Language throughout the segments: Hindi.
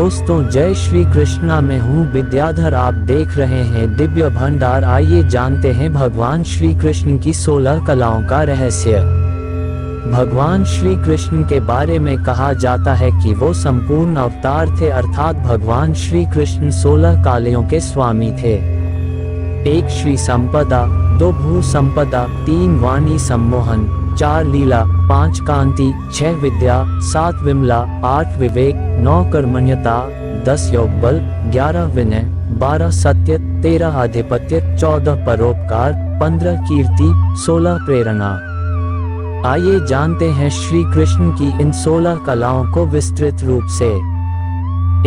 दोस्तों जय श्री कृष्णा, मैं हूँ विद्याधर। आप देख रहे हैं दिव्य भंडार। आइए जानते हैं भगवान श्री कृष्ण की 16 कलाओं का रहस्य। भगवान श्री कृष्ण के बारे में कहा जाता है कि वो संपूर्ण अवतार थे, अर्थात भगवान श्री कृष्ण 16 कलाओं के स्वामी थे। 1 श्री संपदा, 2 भू संपदा, 3 वाणी सम्मोहन, 4 लीला, 5 कांति, 6 विद्या, 7 विमला, 8 विवेक, 9 कर्मण्यता, 10 योग बल, 11 विनय, 12 सत्य, 13 आधिपत्य, 14 परोपकार, 15 कीर्ति, 16 प्रेरणा। आइए जानते हैं श्री कृष्ण की इन 16 कलाओं को विस्तृत रूप से।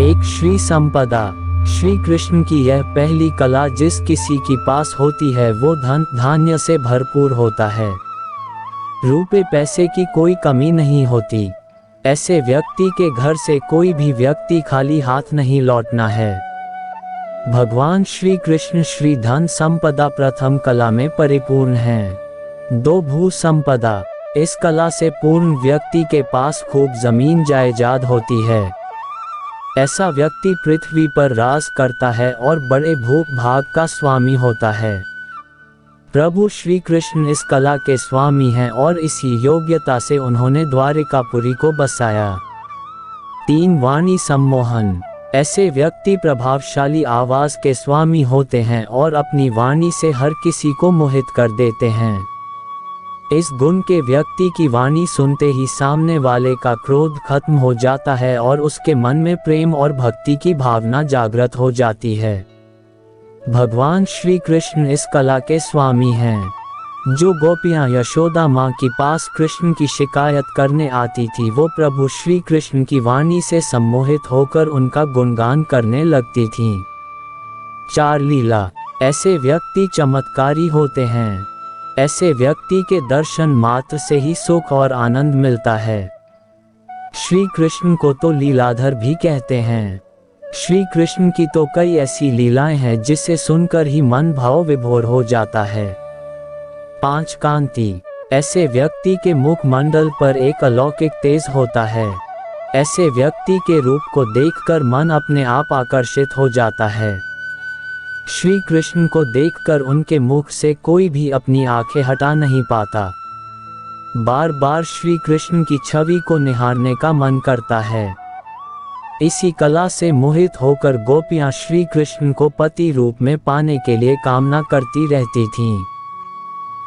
1 श्री संपदा। श्री कृष्ण की यह पहली कला जिस किसी के पास होती है वो धन धान्य से भरपूर होता है। रुपए पैसे की कोई कमी नहीं होती। ऐसे व्यक्ति के घर से कोई भी व्यक्ति खाली हाथ नहीं लौटना है। भगवान श्री कृष्ण श्री धन संपदा प्रथम कला में परिपूर्ण हैं। 2 भू संपदा। इस कला से पूर्ण व्यक्ति के पास खूब जमीन जायदाद होती है। ऐसा व्यक्ति पृथ्वी पर राज करता है और बड़े भूख भाग का स्वामी होता है। प्रभु श्री कृष्ण इस कला के स्वामी हैं और इसी योग्यता से उन्होंने द्वारिकापुरी को बसाया। 3 वाणी सम्मोहन। ऐसे व्यक्ति प्रभावशाली आवाज के स्वामी होते हैं और अपनी वाणी से हर किसी को मोहित कर देते हैं। इस गुण के व्यक्ति की वाणी सुनते ही सामने वाले का क्रोध खत्म हो जाता है और उसके मन में प्रेम और भक्ति की भावना जागृत हो जाती है। भगवान श्री कृष्ण इस कला के स्वामी हैं। जो गोपियां यशोदा माँ के पास कृष्ण की शिकायत करने आती थी वो प्रभु श्री कृष्ण की वाणी से सम्मोहित होकर उनका गुणगान करने लगती थीं। 4 लीला। ऐसे व्यक्ति चमत्कारी होते हैं। ऐसे व्यक्ति के दर्शन मात्र से ही सुख और आनंद मिलता है। श्री कृष्ण को तो लीलाधर भी कहते हैं। श्री कृष्ण की तो कई ऐसी लीलाएं हैं जिसे सुनकर ही मन भाव विभोर हो जाता है। 5 कांति। ऐसे व्यक्ति के मुख मंडल पर एक अलौकिक तेज होता है। ऐसे व्यक्ति के रूप को देखकर मन अपने आप आकर्षित हो जाता है। श्री कृष्ण को देखकर उनके मुख से कोई भी अपनी आंखें हटा नहीं पाता। बार बार श्री कृष्ण की छवि को निहारने का मन करता है। इसी कला से मोहित होकर गोपियां श्री कृष्ण को पति रूप में पाने के लिए कामना करती रहती थीं।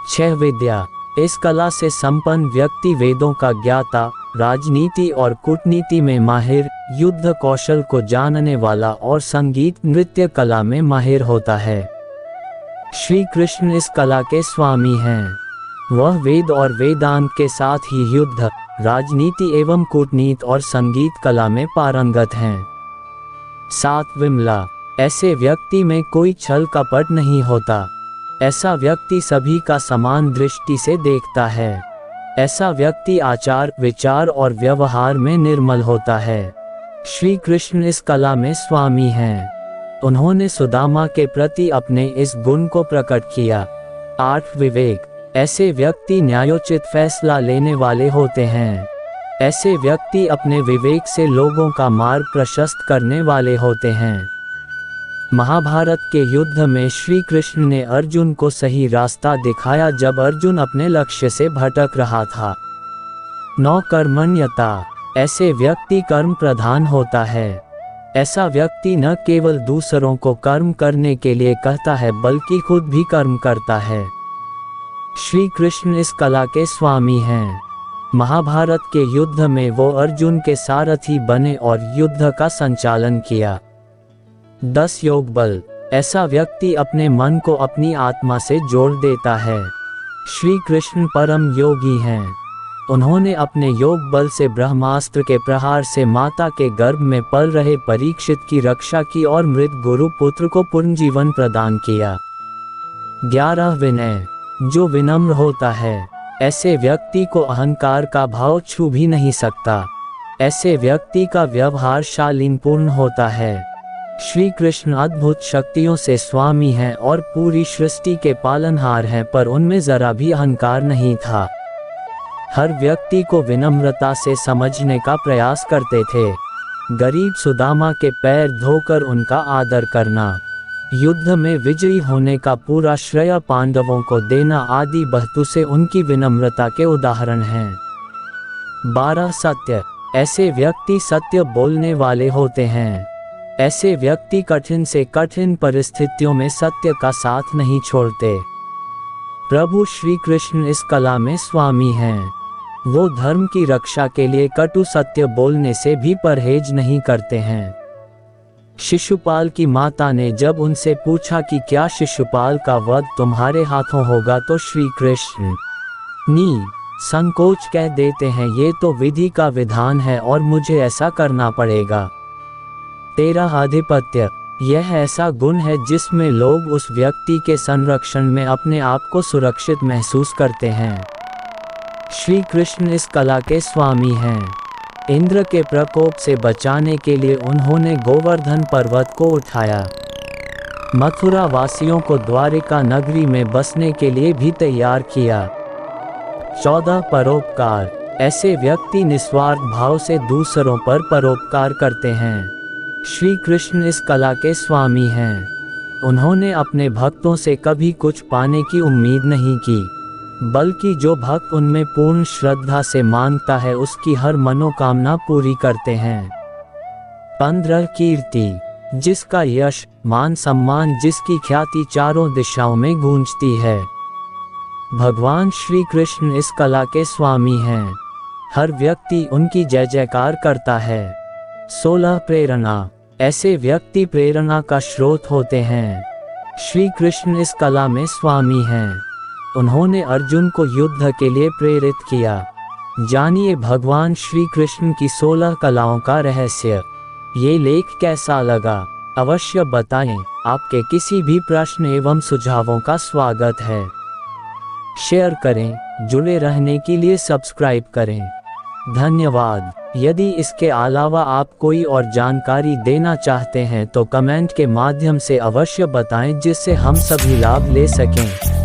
6 विद्या। इस कला से संपन्न व्यक्ति वेदों का ज्ञाता, राजनीति और कूटनीति में माहिर, युद्ध कौशल को जानने वाला और संगीत नृत्य कला में माहिर होता है। श्री कृष्ण इस कला के स्वामी हैं। वह वेद और वेदांत के साथ ही युद्ध, राजनीति एवं कूटनीति और संगीत कला में पारंगत हैं। 7 विमला। ऐसे व्यक्ति में कोई छल कपट नहीं होता। ऐसा व्यक्ति सभी का समान दृष्टि से देखता है। ऐसा व्यक्ति आचार, विचार और व्यवहार में निर्मल होता है। श्री कृष्ण इस कला में स्वामी हैं। उन्होंने सुदामा के प्रति अपने इस गुण को प्रकट किया। 8 विवेक। ऐसे व्यक्ति न्यायोचित फैसला लेने वाले होते हैं। ऐसे व्यक्ति अपने विवेक से लोगों का मार्ग प्रशस्त करने वाले होते हैं। महाभारत के युद्ध में श्री कृष्ण ने अर्जुन को सही रास्ता दिखाया जब अर्जुन अपने लक्ष्य से भटक रहा था। 9 कर्मण्यता। ऐसे व्यक्ति कर्म प्रधान होता है। ऐसा व्यक्ति न केवल दूसरों को कर्म करने के लिए कहता है बल्कि खुद भी कर्म करता है। श्री कृष्ण इस कला के स्वामी हैं। महाभारत के युद्ध में वो अर्जुन के सारथी बने और युद्ध का संचालन किया। 10 योग बल। ऐसा व्यक्ति अपने मन को अपनी आत्मा से जोड़ देता है। श्री कृष्ण परम योगी हैं। उन्होंने अपने योग बल से ब्रह्मास्त्र के प्रहार से माता के गर्भ में पल रहे परीक्षित की रक्षा की और मृत गुरु पुत्र को पूर्ण जीवन प्रदान किया। 11 विनय। जो विनम्र होता है, ऐसे व्यक्ति को अहंकार का भाव छू भी नहीं सकता। ऐसे व्यक्ति का व्यवहार शालीनपूर्ण होता है। श्री कृष्ण अद्भुत शक्तियों से स्वामी हैं और पूरी सृष्टि के पालनहार हैं, पर उनमें जरा भी अहंकार नहीं था। हर व्यक्ति को विनम्रता से समझने का प्रयास करते थे। गरीब सुदामा के पैर धोकर उनका आदर करना, युद्ध में विजयी होने का पूरा श्रेय पांडवों को देना आदि बहतु से उनकी विनम्रता के उदाहरण हैं। 12 सत्य। ऐसे व्यक्ति सत्य बोलने वाले होते हैं। ऐसे व्यक्ति कठिन से कठिन परिस्थितियों में सत्य का साथ नहीं छोड़ते। प्रभु श्री कृष्ण इस कला में स्वामी हैं। वो धर्म की रक्षा के लिए कटु सत्य बोलने से भी परहेज नहीं करते हैं। शिशुपाल की माता ने जब उनसे पूछा कि क्या शिशुपाल का वध तुम्हारे हाथों होगा, तो श्री कृष्ण संकोच कह देते हैं, ये तो विधि का विधान है और मुझे ऐसा करना पड़ेगा। तेरा आधिपत्य, यह ऐसा गुण है जिसमें लोग उस व्यक्ति के संरक्षण में अपने आप को सुरक्षित महसूस करते हैं। श्री कृष्ण इस कला के स्वामी हैं। इंद्र के प्रकोप से बचाने के लिए उन्होंने गोवर्धन पर्वत को उठाया। मथुरा वासियों को द्वारिका नगरी में बसने के लिए भी तैयार किया। 14 परोपकार। ऐसे व्यक्ति निस्वार्थ भाव से दूसरों पर परोपकार करते हैं। श्री कृष्ण इस कला के स्वामी हैं। उन्होंने अपने भक्तों से कभी कुछ पाने की उम्मीद नहीं की, बल्कि जो भक्त उनमें पूर्ण श्रद्धा से मांगता है उसकी हर मनोकामना पूरी करते हैं। 15 कीर्ति। जिसका यश, मान सम्मान, जिसकी ख्याति चारों दिशाओं में गूंजती है। भगवान श्री कृष्ण इस कला के स्वामी हैं। हर व्यक्ति उनकी जय जयकार करता है। 16 प्रेरणा। ऐसे व्यक्ति प्रेरणा का स्रोत होते हैं। श्री कृष्ण इस कला में स्वामी हैं। उन्होंने अर्जुन को युद्ध के लिए प्रेरित किया। जानिए भगवान श्री कृष्ण की 16 कलाओं का रहस्य। ये लेख कैसा लगा अवश्य बताएं। आपके किसी भी प्रश्न एवं सुझावों का स्वागत है। शेयर करें। जुड़े रहने के लिए सब्सक्राइब करें। धन्यवाद। यदि इसके अलावा आप कोई और जानकारी देना चाहते हैं तो कमेंट के माध्यम से अवश्य बताएं, जिससे हम सभी लाभ ले सकें।